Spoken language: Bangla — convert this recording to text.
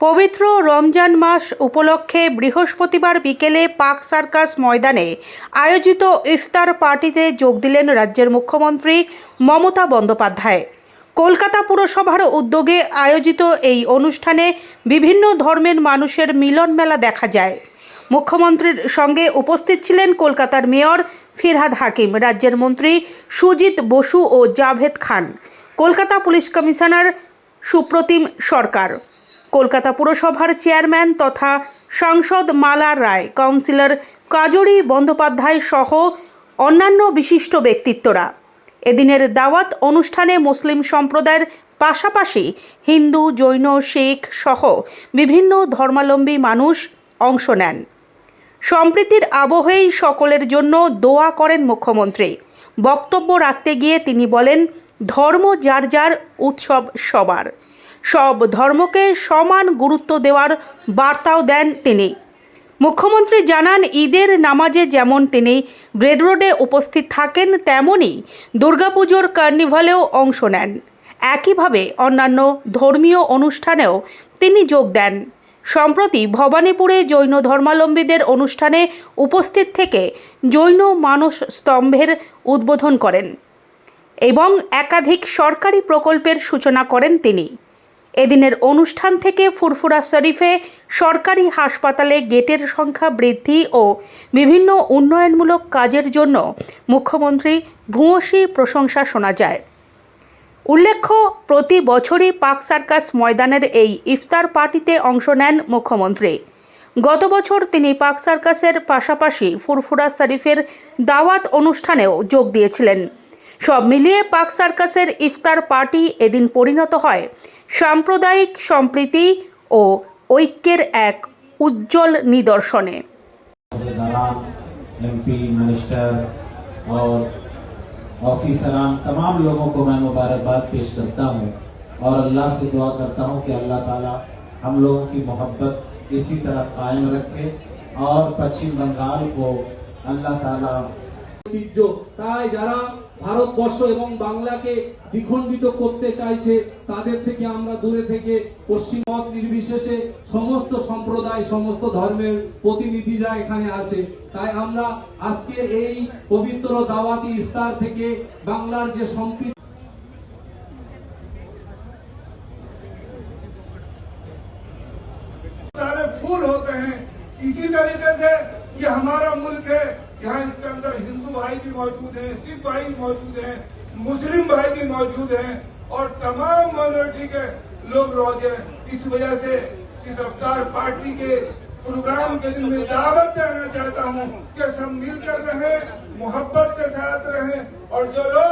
পবিত্র রমজান মাস উপলক্ষে বৃহস্পতিবার বিকেলে পার্ক সার্কাস ময়দানে আয়োজিত ইফতার পার্টিতে যোগ দিলেন রাজ্যের মুখ্যমন্ত্রী মমতা বন্দ্যোপাধ্যায়। কলকাতা পুরসভার উদ্যোগে আয়োজিত এই অনুষ্ঠানে বিভিন্ন ধর্মের মানুষের মিলন মেলা দেখা যায়। মুখ্যমন্ত্রীর সঙ্গে উপস্থিত ছিলেন কলকাতার মেয়র ফিরহাদ হাকিম, রাজ্যের মন্ত্রী সুজিত বসু ও জাভেদ খান, কলকাতা পুলিশ কমিশনার সুপ্রতিম সরকার, কলকাতা পুরসভার চেয়ারম্যান তথা সাংসদ মালা রায়, কাউন্সিলর কাজরি বন্দ্যোপাধ্যায় সহ অন্যান্য বিশিষ্ট ব্যক্তিত্বরা। এদিনের দাওয়াত অনুষ্ঠানে মুসলিম সম্প্রদায়ের পাশাপাশি হিন্দু, জৈন, শিখ সহ বিভিন্ন ধর্মাবলম্বী মানুষ অংশ নেন। সম্প্রীতির আবহেই সকলের জন্য দোয়া করেন মুখ্যমন্ত্রী। বক্তব্য রাখতে গিয়ে তিনি বলেন, ধর্ম যার যার, উৎসব সবার, সব ধর্মকে সমান গুরুত্ব দেওয়ার বার্তাও দেন তিনি। মুখ্যমন্ত্রী জানান, ঈদের নামাজে যেমন তিনি ব্রেড রোডে উপস্থিত থাকেন, তেমনই দুর্গাপুজোর কার্নিভালেও অংশ নেন। একইভাবে অন্যান্য ধর্মীয় অনুষ্ঠানেও তিনি যোগ দেন। সম্প্রতি ভবানীপুরে জৈন ধর্মাবলম্বীদের অনুষ্ঠানে উপস্থিত থেকে জৈন মানস স্তম্ভের উদ্বোধন করেন এবং একাধিক সরকারি প্রকল্পের সূচনা করেন তিনি। এদিনের অনুষ্ঠান থেকে ফুরফুরা শরীফে সরকারি হাসপাতালে গেটের সংখ্যা বৃদ্ধি ও বিভিন্ন উন্নয়নমূলক কাজের জন্য মুখ্যমন্ত্রী ভূয়সী প্রশংসা শোনা যায়। উল্লেখ্য, প্রতি বছরই পার্ক সার্কাস ময়দানের এই ইফতার পার্টিতে অংশ নেন মুখ্যমন্ত্রী। গত বছর তিনি পার্ক সার্কাসের পাশাপাশি ফুরফুরা শরীফের দাওয়াত অনুষ্ঠানেও যোগ দিয়েছিলেন। সব মিলিয়ে পার্ক সার্কাসের ইফতার পার্টি এদিন পরিণত হয় সাম্প্রদায়িক সম্প্রীতি ও ঐক্যের এক উজ্জ্বল নিদর্শনে। एमपी, मिनिस्टर और ऑफिसरान तमाम लोगों को मैं मुबारकबाद पेश करता हूं और अल्लाह से दुआ करता हूं कि अल्लाह ताला हम लोगों की मोहब्बत इसी तरह कायम रखे और पश्चिम बंगाल को अल्लाह ताला তাই যারা ভারতবর্ষ এবং বাংলাকে দ্বিখণ্ডিত করতে চাইছে তাদের থেকে আমরা দূরে থেকে পশ্চিমবঙ্গ নির্বিশেষে সমস্ত সম্প্রদায়, সমস্ত ধর্মের প্রতিনিধিরা এখানে আছে। তাই আমরা আজকে এই পবিত্র দাওয়াতি ইফতার থেকে বাংলার যে সম্প্রীতি सारे फूल होते हैं। इसी तरीके से ये हमारा मुल्क है, यहाँ इसके अंदर हिंदू भाई भी मौजूद हैं, सिख भाई भी मौजूद हैं, मुस्लिम भाई भी मौजूद हैं और तमाम माइनॉरिटी के लोग रोजे हैं। इस वजह से इस इफ्तार पार्टी के प्रोग्राम के दिन में दावत देना चाहता हूँ कि सब मिलकर रहें, मोहब्बत के साथ रहें और जो लोग